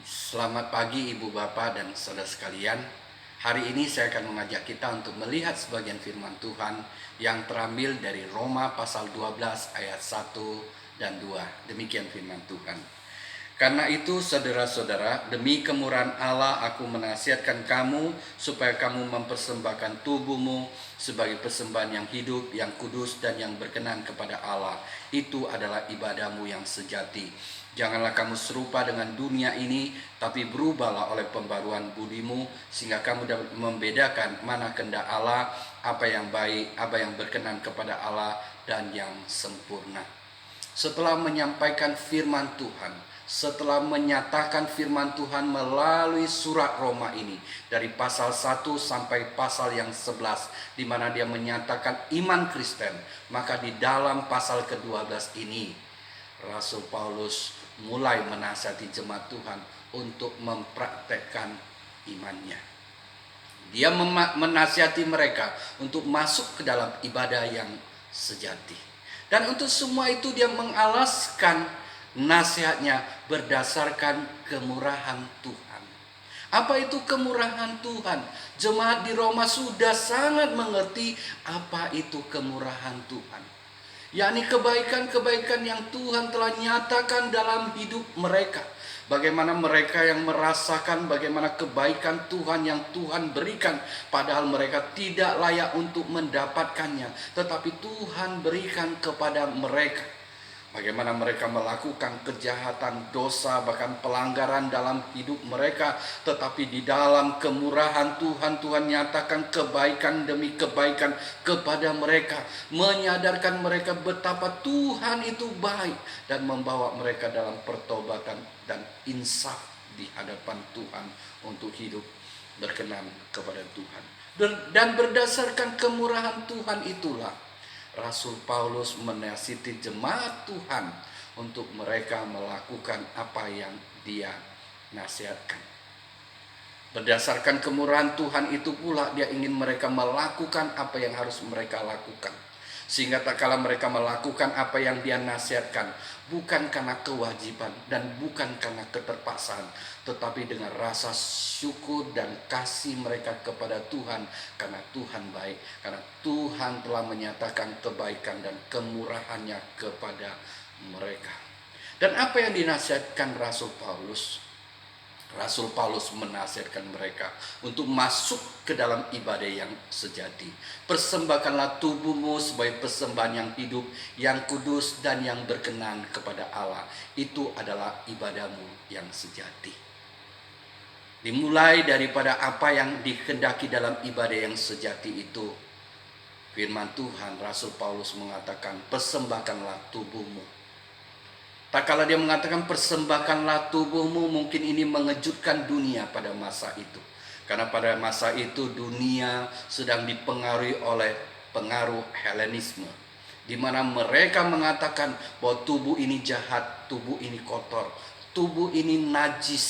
Selamat pagi Ibu Bapak dan saudara sekalian. Hari ini saya akan mengajak kita untuk melihat sebagian firman Tuhan yang terambil dari Roma pasal 12 ayat 1 dan 2. Demikian firman Tuhan. Karena itu saudara-saudara, demi kemurahan Allah aku menasihatkan kamu supaya kamu mempersembahkan tubuhmu sebagai persembahan yang hidup, yang kudus dan yang berkenan kepada Allah. Itu adalah ibadahmu yang sejati. Janganlah kamu serupa dengan dunia ini, tapi berubahlah oleh pembaruan budimu sehingga kamu dapat membedakan mana kehendak Allah, apa yang baik, apa yang berkenan kepada Allah dan yang sempurna. Setelah menyampaikan firman Tuhan, setelah menyatakan firman Tuhan melalui surat Roma ini dari pasal 1 sampai pasal yang 11 di mana dia menyatakan iman Kristen, maka di dalam pasal ke-12 ini Rasul Paulus mulai menasihati jemaat Tuhan untuk mempraktekkan imannya. Dia menasihati mereka untuk masuk ke dalam ibadah yang sejati. Dan untuk semua itu dia mengalaskan nasihatnya berdasarkan kemurahan Tuhan. Apa itu kemurahan Tuhan? Jemaat di Roma sudah sangat mengerti apa itu kemurahan Tuhan. Yakni kebaikan-kebaikan yang Tuhan telah nyatakan dalam hidup mereka. Bagaimana mereka yang merasakan bagaimana kebaikan Tuhan yang Tuhan berikan, padahal mereka tidak layak untuk mendapatkannya, tetapi Tuhan berikan kepada mereka. Bagaimana mereka melakukan kejahatan, dosa, bahkan pelanggaran dalam hidup mereka. Tetapi di dalam kemurahan Tuhan, Tuhan nyatakan kebaikan demi kebaikan kepada mereka. Menyadarkan mereka betapa Tuhan itu baik. Dan membawa mereka dalam pertobatan dan insaf di hadapan Tuhan untuk hidup berkenan kepada Tuhan. Dan berdasarkan kemurahan Tuhan itulah Rasul Paulus menasihati jemaat Tuhan untuk mereka melakukan apa yang dia nasihatkan. Berdasarkan kemurahan Tuhan itu pula dia ingin mereka melakukan apa yang harus mereka lakukan. Sehingga tak kala mereka melakukan apa yang dia nasihatkan, bukan karena kewajiban dan bukan karena keterpaksaan, tetapi dengan rasa syukur dan kasih mereka kepada Tuhan, karena Tuhan baik, karena Tuhan telah menyatakan kebaikan dan kemurahannya kepada mereka. Dan apa yang dinasihatkan Rasul Paulus? Rasul Paulus menasihatkan mereka untuk masuk ke dalam ibadah yang sejati. Persembahkanlah tubuhmu sebagai persembahan yang hidup, yang kudus dan yang berkenan kepada Allah. Itu adalah ibadahmu yang sejati. Dimulai daripada apa yang dikehendaki dalam ibadah yang sejati itu. Firman Tuhan, Rasul Paulus mengatakan, persembahkanlah tubuhmu. Tak kala dia mengatakan persembahkanlah tubuhmu, mungkin ini mengejutkan dunia pada masa itu. Karena pada masa itu dunia sedang dipengaruhi oleh pengaruh Helenisme. Di mana mereka mengatakan bahwa tubuh ini jahat, tubuh ini kotor, tubuh ini najis.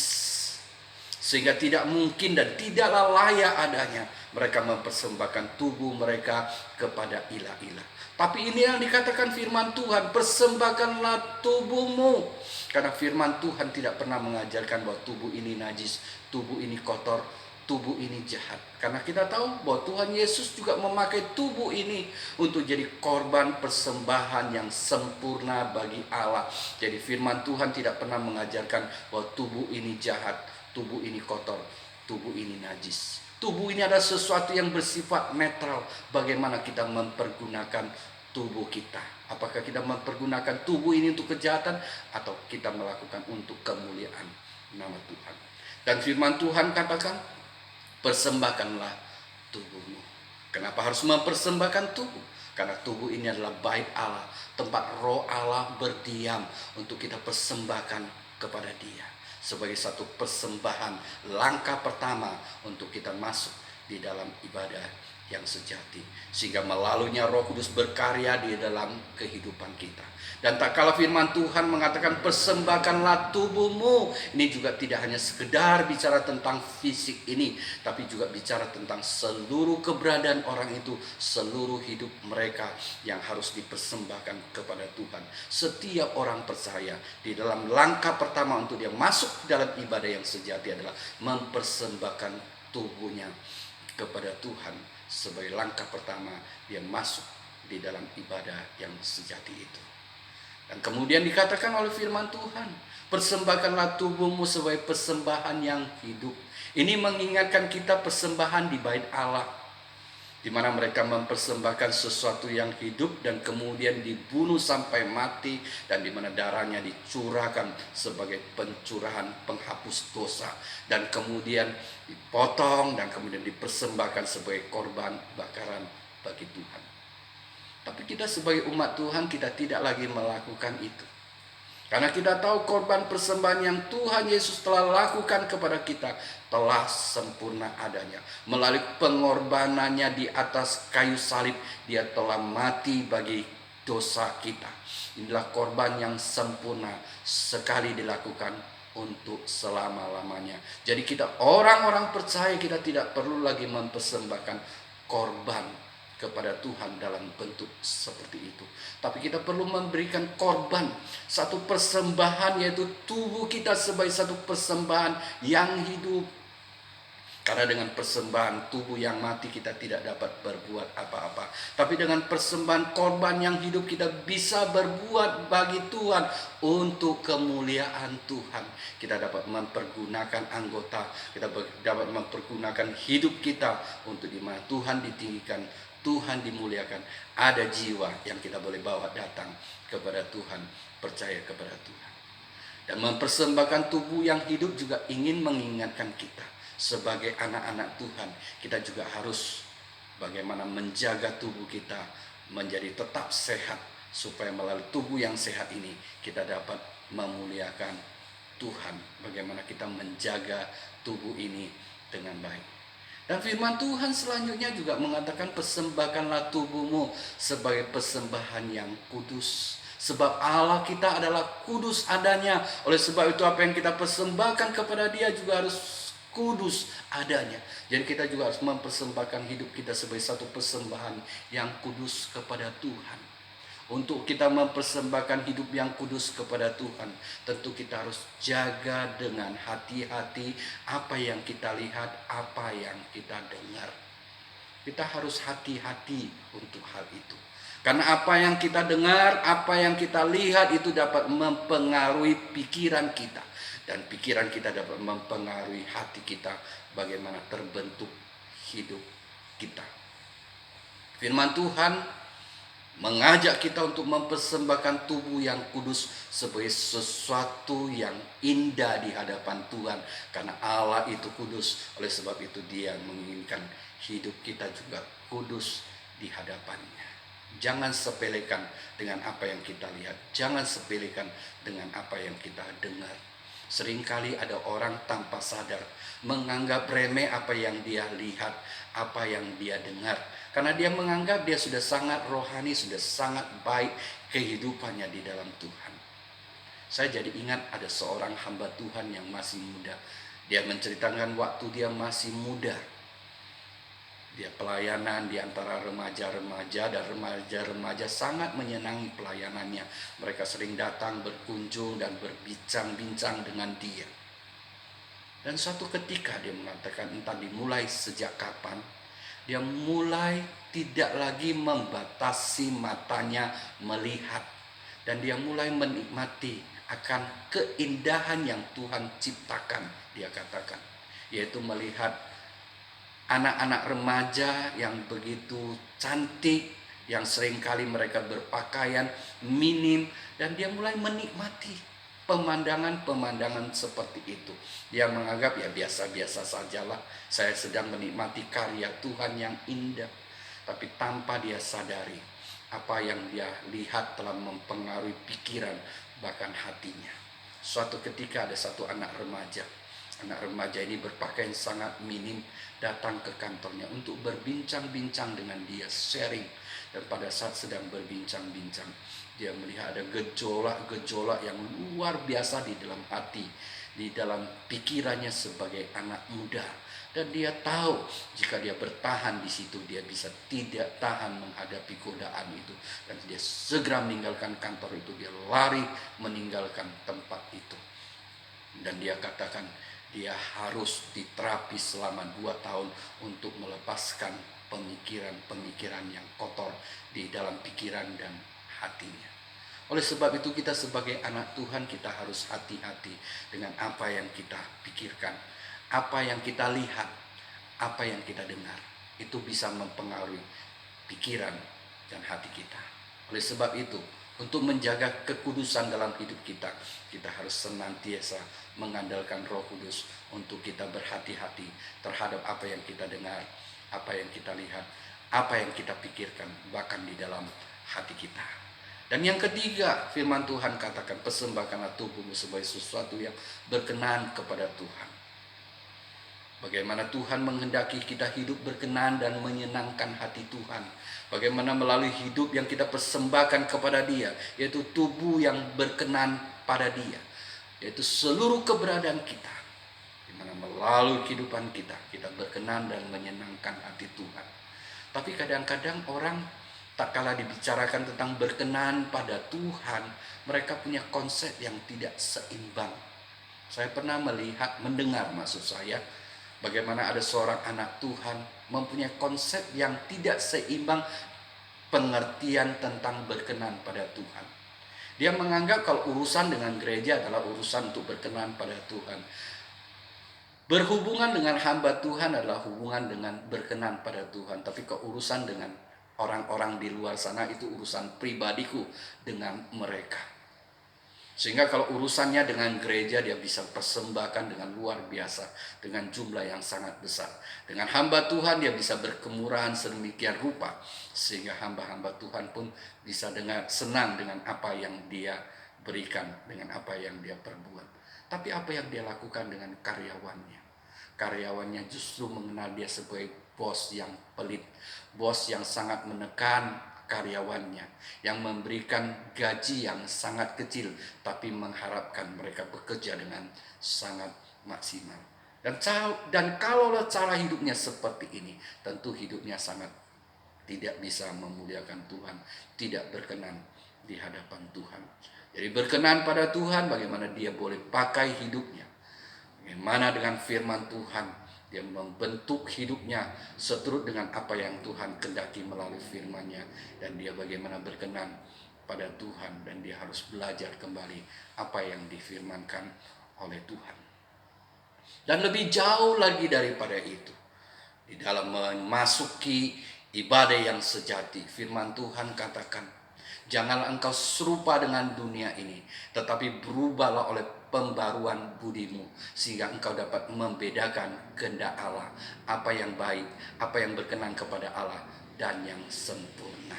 Sehingga tidak mungkin dan tidaklah layak adanya mereka mempersembahkan tubuh mereka kepada ilah-ilah. Tapi ini yang dikatakan firman Tuhan, persembahkanlah tubuhmu. Karena firman Tuhan tidak pernah mengajarkan bahwa tubuh ini najis, tubuh ini kotor, tubuh ini jahat. Karena kita tahu bahwa Tuhan Yesus juga memakai tubuh ini untuk jadi korban persembahan yang sempurna bagi Allah. Jadi firman Tuhan tidak pernah mengajarkan bahwa tubuh ini jahat, tubuh ini kotor, tubuh ini najis. Tubuh ini adalah sesuatu yang bersifat netral. Bagaimana kita mempergunakan tubuh kita? Apakah kita mempergunakan tubuh ini untuk kejahatan atau kita melakukan untuk kemuliaan nama Tuhan? Dan firman Tuhan katakan, persembahkanlah tubuhmu. Kenapa harus mempersembahkan tubuh? Karena tubuh ini adalah bait Allah, tempat roh Allah berdiam untuk kita persembahkan kepada Dia. Sebagai satu persembahan, langkah pertama untuk kita masuk di dalam ibadah yang sejati, sehingga melaluinya Roh Kudus berkarya di dalam kehidupan kita. Dan tak kalah firman Tuhan mengatakan persembahkanlah tubuhmu. Ini juga tidak hanya sekedar bicara tentang fisik ini, tapi juga bicara tentang seluruh keberadaan orang itu, seluruh hidup mereka yang harus dipersembahkan kepada Tuhan. Setiap orang percaya di dalam langkah pertama untuk dia masuk dalam ibadah yang sejati adalah mempersembahkan tubuhnya kepada Tuhan. Sebagai langkah pertama dia masuk di dalam ibadah yang sejati itu. Dan kemudian dikatakan oleh firman Tuhan, persembahkanlah tubuhmu sebagai persembahan yang hidup. Ini mengingatkan kita persembahan di bait Allah, di mana mereka mempersembahkan sesuatu yang hidup dan kemudian dibunuh sampai mati, dan di mana darahnya dicurahkan sebagai pencurahan penghapus dosa, dan kemudian dipotong dan kemudian dipersembahkan sebagai korban bakaran bagi Tuhan. Tapi kita sebagai umat Tuhan, kita tidak lagi melakukan itu. Karena kita tahu korban persembahan yang Tuhan Yesus telah lakukan kepada kita telah sempurna adanya. Melalui pengorbanannya di atas kayu salib, dia telah mati bagi dosa kita. Inilah korban yang sempurna, sekali dilakukan untuk selama-lamanya. Jadi kita orang-orang percaya, kita tidak perlu lagi mempersembahkan korban kepada Tuhan dalam bentuk seperti itu. Tapi kita perlu memberikan korban, satu persembahan, yaitu tubuh kita sebagai satu persembahan yang hidup. Karena dengan persembahan tubuh yang mati kita tidak dapat berbuat apa-apa. Tapi dengan persembahan korban yang hidup kita bisa berbuat bagi Tuhan untuk kemuliaan Tuhan. Kita dapat mempergunakan anggota, kita dapat mempergunakan hidup kita untuk di mana Tuhan ditinggikan, Tuhan dimuliakan. Ada jiwa yang kita boleh bawa datang kepada Tuhan, percaya kepada Tuhan. Dan mempersembahkan tubuh yang hidup juga ingin mengingatkan kita sebagai anak-anak Tuhan. Kita juga harus bagaimana menjaga tubuh kita menjadi tetap sehat, supaya melalui tubuh yang sehat ini kita dapat memuliakan Tuhan. Bagaimana kita menjaga tubuh ini dengan baik. Dan firman Tuhan selanjutnya juga mengatakan persembahkanlah tubuhmu sebagai persembahan yang kudus. Sebab Allah kita adalah kudus adanya. Oleh sebab itu apa yang kita persembahkan kepada Dia juga harus kudus adanya. Jadi kita juga harus mempersembahkan hidup kita sebagai satu persembahan yang kudus kepada Tuhan. Untuk kita mempersembahkan hidup yang kudus kepada Tuhan, tentu kita harus jaga dengan hati-hati apa yang kita lihat, apa yang kita dengar. Kita harus hati-hati untuk hal itu. Karena apa yang kita dengar, apa yang kita lihat itu dapat mempengaruhi pikiran kita. Dan pikiran kita dapat mempengaruhi hati kita, bagaimana terbentuk hidup kita. Firman Tuhan mengajak kita untuk mempersembahkan tubuh yang kudus sebagai sesuatu yang indah di hadapan Tuhan. Karena Allah itu kudus, oleh sebab itu Dia menginginkan hidup kita juga kudus di hadapannya. Jangan sepelekan dengan apa yang kita lihat, jangan sepelekan dengan apa yang kita dengar. Seringkali ada orang tanpa sadar menganggap remeh apa yang dia lihat, apa yang dia dengar. Karena dia menganggap dia sudah sangat rohani, sudah sangat baik kehidupannya di dalam Tuhan. Saya jadi ingat ada seorang hamba Tuhan yang masih muda. Dia menceritakan waktu dia masih muda, dia pelayanan di antara remaja-remaja, dan remaja-remaja sangat menyenangi pelayanannya. Mereka sering datang berkunjung dan berbincang-bincang dengan dia. Dan suatu ketika dia mengatakan, entah dimulai sejak kapan, dia mulai tidak lagi membatasi matanya melihat. Dan dia mulai menikmati akan keindahan yang Tuhan ciptakan, dia katakan. Yaitu melihat anak-anak remaja yang begitu cantik, yang seringkali mereka berpakaian minim. Dan dia mulai menikmati pemandangan-pemandangan seperti itu. Dia menganggap ya biasa-biasa sajalah, saya sedang menikmati karya Tuhan yang indah. Tapi tanpa dia sadari, apa yang dia lihat telah mempengaruhi pikiran bahkan hatinya. Suatu ketika ada satu anak remaja, Anak remaja ini berpakaian sangat minim datang ke kantornya untuk berbincang-bincang dengan dia, sharing. Dan pada saat sedang berbincang-bincang, dia melihat ada gejolak-gejolak yang luar biasa di dalam hati, di dalam pikirannya sebagai anak muda. Dan dia tahu jika dia bertahan di situ, dia bisa tidak tahan menghadapi godaan itu. Dan dia segera meninggalkan kantor itu, dia lari meninggalkan tempat itu. Dan dia katakan dia harus diterapi selama 2 tahun untuk melepaskan pemikiran-pemikiran yang kotor di dalam pikiran dan hatinya. Oleh sebab itu kita sebagai anak Tuhan kita harus hati-hati dengan apa yang kita pikirkan, apa yang kita lihat, apa yang kita dengar. Itu bisa mempengaruhi pikiran dan hati kita. Oleh sebab itu, untuk menjaga kekudusan dalam hidup kita, kita harus senantiasa mengandalkan Roh Kudus untuk kita berhati-hati terhadap apa yang kita dengar, apa yang kita lihat, apa yang kita pikirkan, bahkan di dalam hati kita. Dan yang ketiga, firman Tuhan katakan, persembahkanlah tubuhmu sebagai sesuatu yang berkenan kepada Tuhan. Bagaimana Tuhan menghendaki kita hidup berkenan dan menyenangkan hati Tuhan. Bagaimana melalui hidup yang kita persembahkan kepada Dia, yaitu tubuh yang berkenan pada Dia, yaitu seluruh keberadaan kita. Dimana melalui kehidupan kita, kita berkenan dan menyenangkan hati Tuhan. Tapi kadang-kadang orang tak kala dibicarakan tentang berkenan pada Tuhan, mereka punya konsep yang tidak seimbang. Saya pernah mendengar maksud saya, bagaimana ada seorang anak Tuhan mempunyai konsep yang tidak seimbang pengertian tentang berkenan pada Tuhan. Dia menganggap kalau urusan dengan gereja adalah urusan untuk berkenan pada Tuhan. Berhubungan dengan hamba Tuhan adalah hubungan dengan berkenan pada Tuhan. Tapi keurusan dengan orang-orang di luar sana itu urusan pribadiku dengan mereka. Sehingga kalau urusannya dengan gereja dia bisa persembahkan dengan luar biasa, dengan jumlah yang sangat besar. Dengan hamba Tuhan dia bisa berkemurahan sedemikian rupa, sehingga hamba-hamba Tuhan pun bisa senang dengan apa yang dia berikan, dengan apa yang dia perbuat. Tapi apa yang dia lakukan dengan karyawannya? Karyawannya justru mengenal dia sebagai bos yang pelit, bos yang sangat menekan karyawannya, yang memberikan gaji yang sangat kecil tapi mengharapkan mereka bekerja dengan sangat maksimal. Dan kalau cara hidupnya seperti ini, tentu hidupnya sangat tidak bisa memuliakan Tuhan, tidak berkenan di hadapan Tuhan. Jadi berkenan pada Tuhan, bagaimana dia boleh pakai hidupnya, bagaimana dengan firman Tuhan. Dia membentuk hidupnya seturut dengan apa yang Tuhan kehendaki melalui firman-Nya. Dan dia bagaimana berkenan pada Tuhan. Dan dia harus belajar kembali apa yang difirmankan oleh Tuhan. Dan lebih jauh lagi daripada itu, di dalam memasuki ibadah yang sejati, firman Tuhan katakan, janganlah engkau serupa dengan dunia ini, tetapi berubahlah oleh pembaruan budimu, sehingga engkau dapat membedakan kehendak Allah, apa yang baik, apa yang berkenan kepada Allah, dan yang sempurna.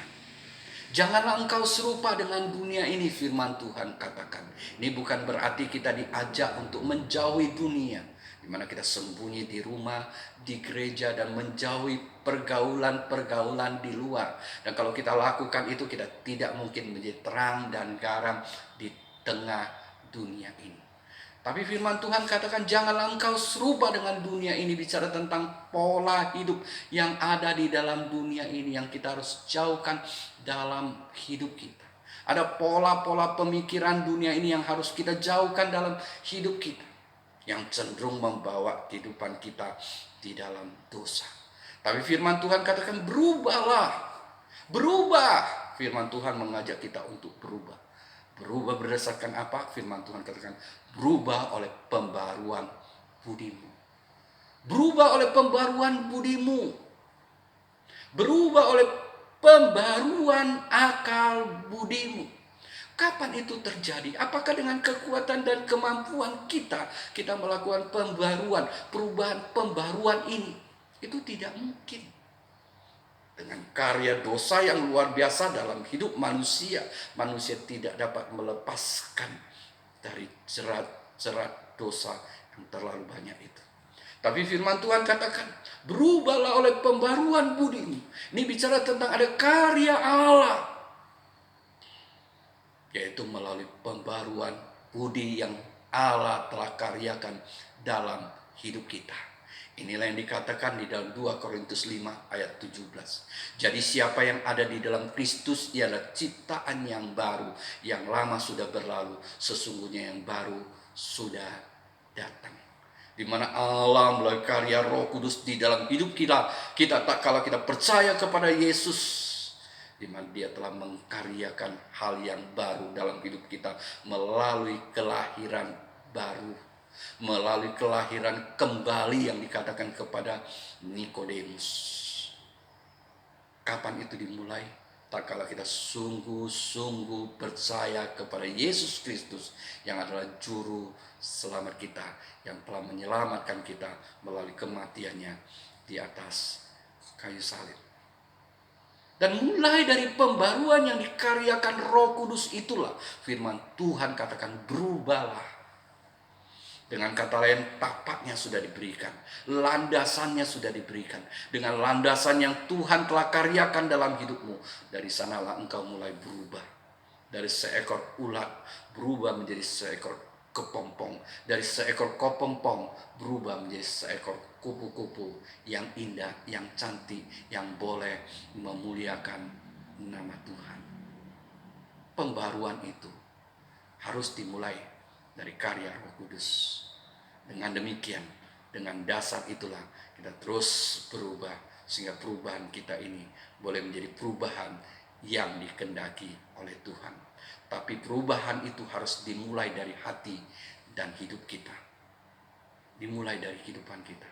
Janganlah engkau serupa dengan dunia ini, firman Tuhan katakan. Ini bukan berarti kita diajak untuk menjauhi dunia, di mana kita sembunyi di rumah, di gereja, dan menjauhi pergaulan-pergaulan di luar. Dan kalau kita lakukan itu, kita tidak mungkin menjadi terang dan garam di tengah dunia ini. Tapi firman Tuhan katakan, janganlah engkau serupa dengan dunia ini. Bicara tentang pola hidup yang ada di dalam dunia ini, yang kita harus jauhkan dalam hidup kita. Ada pola-pola pemikiran dunia ini yang harus kita jauhkan dalam hidup kita, yang cenderung membawa kehidupan kita di dalam dosa. Tapi firman Tuhan katakan, berubahlah. Berubah. Firman Tuhan mengajak kita untuk berubah. Berubah berdasarkan apa? Firman Tuhan katakan, berubah oleh pembaruan budimu. Berubah oleh pembaruan budimu. Berubah oleh pembaruan akal budimu. Kapan itu terjadi? Apakah dengan kekuatan dan kemampuan kita melakukan pembaruan, perubahan pembaruan ini? Itu tidak mungkin. Dengan karya dosa yang luar biasa dalam hidup manusia, manusia tidak dapat melepaskan dari jerat-jerat dosa yang terlalu banyak itu. Tapi firman Tuhan katakan, berubahlah oleh pembaruan budimu. Ini bicara tentang ada karya Allah, yaitu melalui pembaruan budi yang Allah telah karyakan dalam hidup kita. Inilah yang dikatakan di dalam 2 Korintus 5 ayat 17. Jadi siapa yang ada di dalam Kristus ialah ciptaan yang baru. Yang lama sudah berlalu, sesungguhnya yang baru sudah datang. Di mana Allah melalui karya Roh Kudus di dalam hidup kita, tak kalah kita percaya kepada Yesus, di mana Dia telah mengkaryakan hal yang baru dalam hidup kita melalui kelahiran baru, melalui kelahiran kembali yang dikatakan kepada Nikodemus. Kapan itu dimulai? Tak kala kita sungguh-sungguh percaya kepada Yesus Kristus yang adalah juru selamat kita, yang telah menyelamatkan kita melalui kematiannya di atas kayu salib. Dan mulai dari pembaruan yang dikaryakan Roh Kudus itulah firman Tuhan katakan berubahlah. Dengan kata lain, tapaknya sudah diberikan, landasannya sudah diberikan. Dengan landasan yang Tuhan telah karyakan dalam hidupmu, dari sanalah engkau mulai berubah. Dari seekor ulat berubah menjadi seekor kepompong. Dari seekor kepompong berubah menjadi seekor kupu-kupu yang indah, yang cantik, yang boleh memuliakan nama Tuhan. Pembaruan itu harus dimulai dari karya Roh Kudus. Dengan demikian, dengan dasar itulah kita terus berubah, sehingga perubahan kita ini boleh menjadi perubahan yang dikehendaki oleh Tuhan. Tapi perubahan itu harus dimulai dari hati dan hidup kita. Dimulai dari kehidupan kita.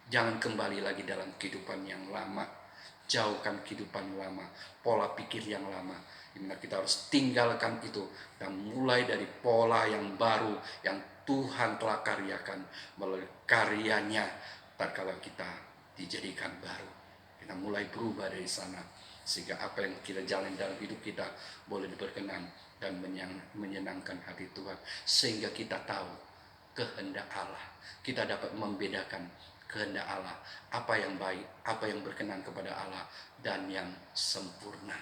Jangan kembali lagi dalam kehidupan yang lama. Jauhkan kehidupan lama, pola pikir yang lama. Dimana kita harus tinggalkan itu dan mulai dari pola yang baru yang Tuhan telah karyakan melalui karyanya. Tak kala kita dijadikan baru, kita mulai berubah dari sana, sehingga apa yang kita jalani dalam hidup kita boleh diberkenan dan menyenangkan hati Tuhan. Sehingga kita tahu kehendak Allah, kita dapat membedakan kehendak Allah, apa yang baik, apa yang berkenan kepada Allah, dan yang sempurna.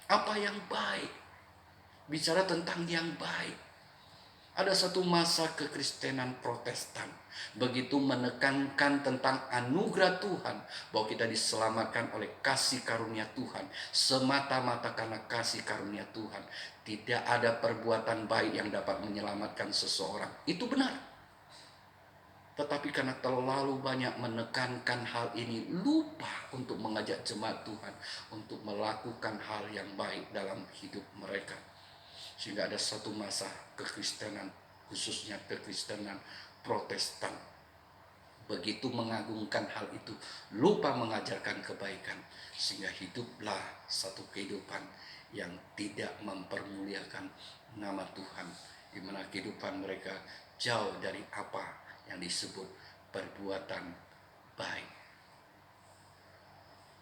Apa yang baik? Bicara tentang yang baik. Ada satu masa kekristenan Protestan begitu menekankan tentang anugerah Tuhan, bahwa kita diselamatkan oleh kasih karunia Tuhan, semata-mata karena kasih karunia Tuhan. Tidak ada perbuatan baik yang dapat menyelamatkan seseorang. Itu benar. Tetapi karena terlalu banyak menekankan hal ini, lupa untuk mengajak jemaat Tuhan untuk melakukan hal yang baik dalam hidup mereka. Sehingga ada satu masa kekristenan, khususnya kekristenan Protestan, begitu mengagungkan hal itu, lupa mengajarkan kebaikan, sehingga hiduplah satu kehidupan yang tidak mempermuliakan nama Tuhan, di mana kehidupan mereka jauh dari apa yang disebut perbuatan baik.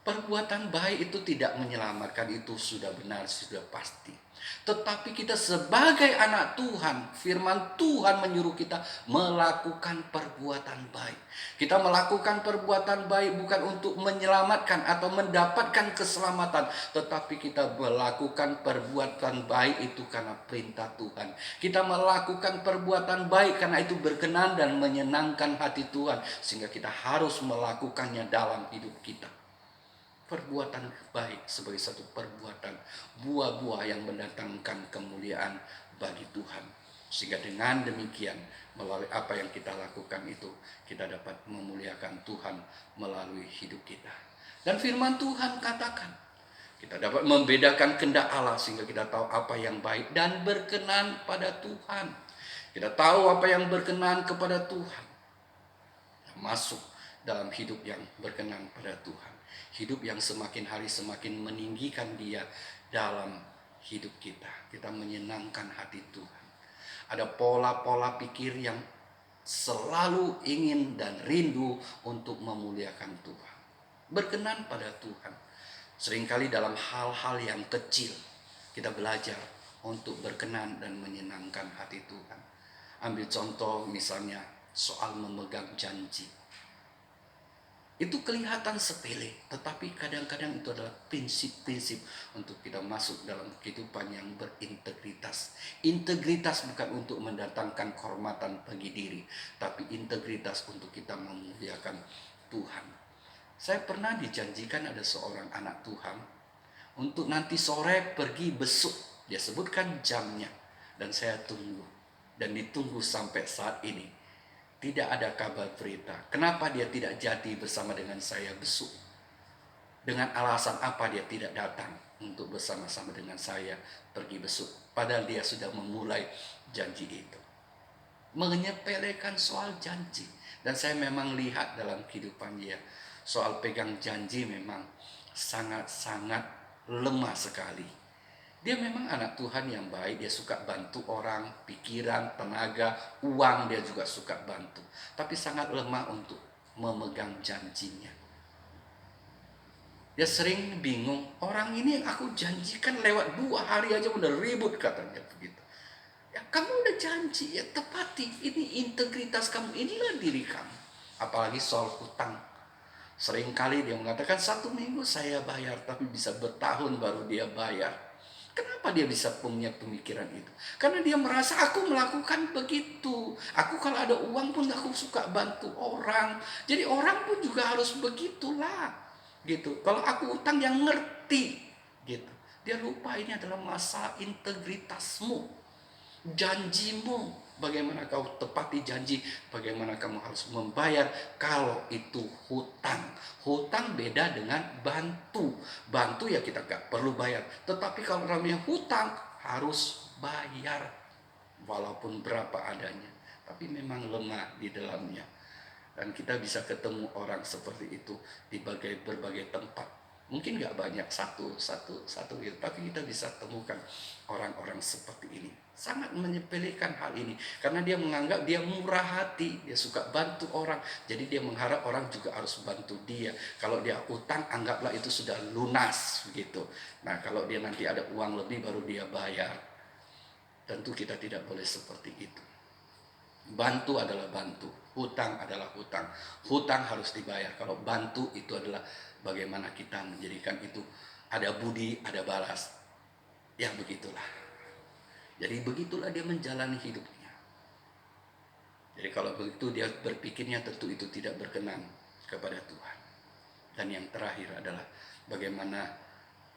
Perbuatan baik itu tidak menyelamatkan, itu sudah benar, sudah pasti. Tetapi kita sebagai anak Tuhan, firman Tuhan menyuruh kita melakukan perbuatan baik. Kita melakukan perbuatan baik bukan untuk menyelamatkan atau mendapatkan keselamatan, tetapi kita melakukan perbuatan baik itu karena perintah Tuhan. Kita melakukan perbuatan baik karena itu berkenan dan menyenangkan hati Tuhan, sehingga kita harus melakukannya dalam hidup kita. Perbuatan baik sebagai satu perbuatan, buah-buah yang mendatangkan kemuliaan bagi Tuhan. Sehingga dengan demikian, melalui apa yang kita lakukan itu, kita dapat memuliakan Tuhan melalui hidup kita. Dan firman Tuhan katakan, kita dapat membedakan kehendak Allah, sehingga kita tahu apa yang baik dan berkenan pada Tuhan. Kita tahu apa yang berkenan kepada Tuhan, masuk dalam hidup yang berkenan pada Tuhan. Hidup yang semakin hari semakin meninggikan Dia dalam hidup kita. Kita menyenangkan hati Tuhan. Ada pola-pola pikir yang selalu ingin dan rindu untuk memuliakan Tuhan, berkenan pada Tuhan. Seringkali dalam hal-hal yang kecil kita belajar untuk berkenan dan menyenangkan hati Tuhan. Ambil contoh misalnya soal memegang janji. Itu kelihatan sepele, tetapi kadang-kadang itu adalah prinsip-prinsip untuk kita masuk dalam kehidupan yang berintegritas. Integritas bukan untuk mendatangkan kehormatan bagi diri, tapi integritas untuk kita memuliakan Tuhan. Saya pernah dijanjikan ada seorang anak Tuhan untuk nanti sore pergi besuk. Dia sebutkan jamnya dan saya tunggu, dan ditunggu sampai saat ini. Tidak ada kabar berita. Kenapa dia tidak jadi bersama dengan saya besok? Dengan alasan apa dia tidak datang untuk bersama-sama dengan saya pergi besok? Padahal dia sudah memulai janji itu. Menyepelekan soal janji. Dan saya memang lihat dalam kehidupan dia, soal pegang janji memang sangat-sangat lemah sekali. Dia memang anak Tuhan yang baik, dia suka bantu orang, pikiran, tenaga, uang dia juga suka bantu. Tapi sangat lemah untuk memegang janjinya. Dia sering bingung, orang ini yang aku janjikan lewat 2 hari aja udah ribut katanya begitu. Ya kamu udah janji, ya tepati, ini integritas kamu, inilah diri kamu. Apalagi soal hutang. Seringkali dia mengatakan 1 minggu saya bayar, tapi bisa bertahun baru dia bayar. Kenapa dia bisa punya pemikiran itu? Karena dia merasa aku melakukan begitu. Aku kalau ada uang pun aku suka bantu orang. Jadi orang pun juga harus begitulah. Gitu. Kalau aku utang yang ngerti. Gitu. Dia lupa ini adalah masalah integritasmu. Janjimu. Bagaimana kau tepati janji, bagaimana kamu harus membayar kalau itu hutang. Hutang beda dengan bantu. Bantu ya kita gak perlu bayar. Tetapi kalau namanya hutang harus bayar. Walaupun berapa adanya. Tapi memang lemah di dalamnya. Dan kita bisa ketemu orang seperti itu di berbagai tempat. Mungkin gak banyak satu gitu, tapi kita bisa temukan orang-orang seperti ini. Sangat menyepelekan hal ini karena dia menganggap dia murah hati, dia suka bantu orang, jadi dia mengharap orang juga harus bantu dia. Kalau dia utang, anggaplah itu sudah lunas begitu. Nah, kalau dia nanti ada uang lebih baru dia bayar. Tentu kita tidak boleh seperti itu. Bantu adalah bantu, hutang adalah hutang. Hutang harus dibayar. Kalau bantu itu adalah bagaimana kita menjadikan itu ada budi, ada balas. Ya begitulah. Jadi begitulah dia menjalani hidupnya. Jadi kalau begitu dia berpikirnya tentu itu tidak berkenan kepada Tuhan. Dan yang terakhir adalah bagaimana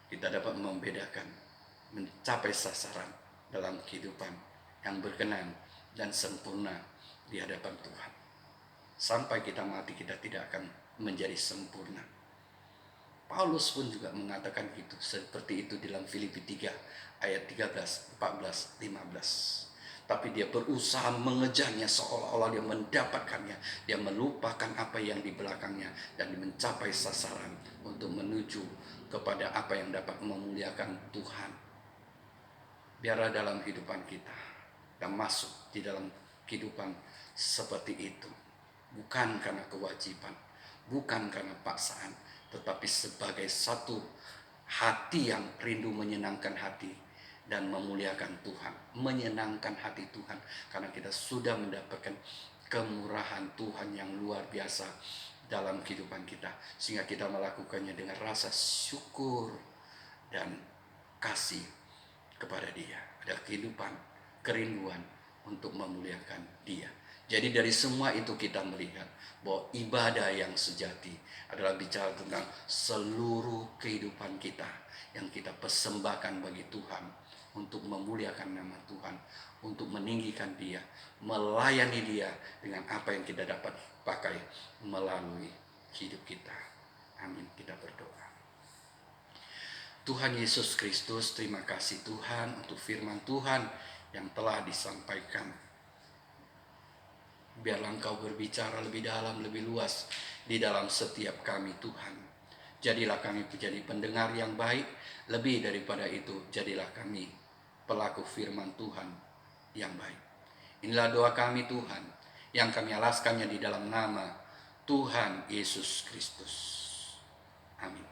kita dapat membedakan, mencapai sasaran dalam kehidupan yang berkenan dan sempurna di hadapan Tuhan. Sampai kita mati kita tidak akan menjadi sempurna. Paulus pun juga mengatakan gitu, seperti itu dalam Filipi 3 ayat 13, 14, 15. Tapi dia berusaha mengejarnya seolah-olah dia mendapatkannya. Dia melupakan apa yang di belakangnya dan mencapai sasaran untuk menuju kepada apa yang dapat memuliakan Tuhan. Biarlah dalam kehidupan kita masuk di dalam kehidupan seperti itu. Bukan karena kewajiban, bukan karena paksaan, tetapi sebagai satu hati yang rindu menyenangkan hati dan memuliakan Tuhan, menyenangkan hati Tuhan, karena kita sudah mendapatkan kemurahan Tuhan yang luar biasa dalam kehidupan kita, sehingga kita melakukannya dengan rasa syukur dan kasih kepada Dia. Ada kehidupan, kerinduan untuk memuliakan Dia. Jadi dari semua itu kita melihat bahwa ibadah yang sejati adalah bicara tentang seluruh kehidupan kita yang kita persembahkan bagi Tuhan untuk memuliakan nama Tuhan, untuk meninggikan Dia, melayani Dia dengan apa yang kita dapat pakai melalui hidup kita. Amin. Kita berdoa. Tuhan Yesus Kristus, terima kasih Tuhan untuk firman Tuhan yang telah disampaikan. Biarlah Engkau berbicara lebih dalam, lebih luas di dalam setiap kami Tuhan. Jadilah kami menjadi pendengar yang baik, lebih daripada itu jadilah kami pelaku firman Tuhan yang baik. Inilah doa kami Tuhan, yang kami alaskannya di dalam nama Tuhan Yesus Kristus. Amin.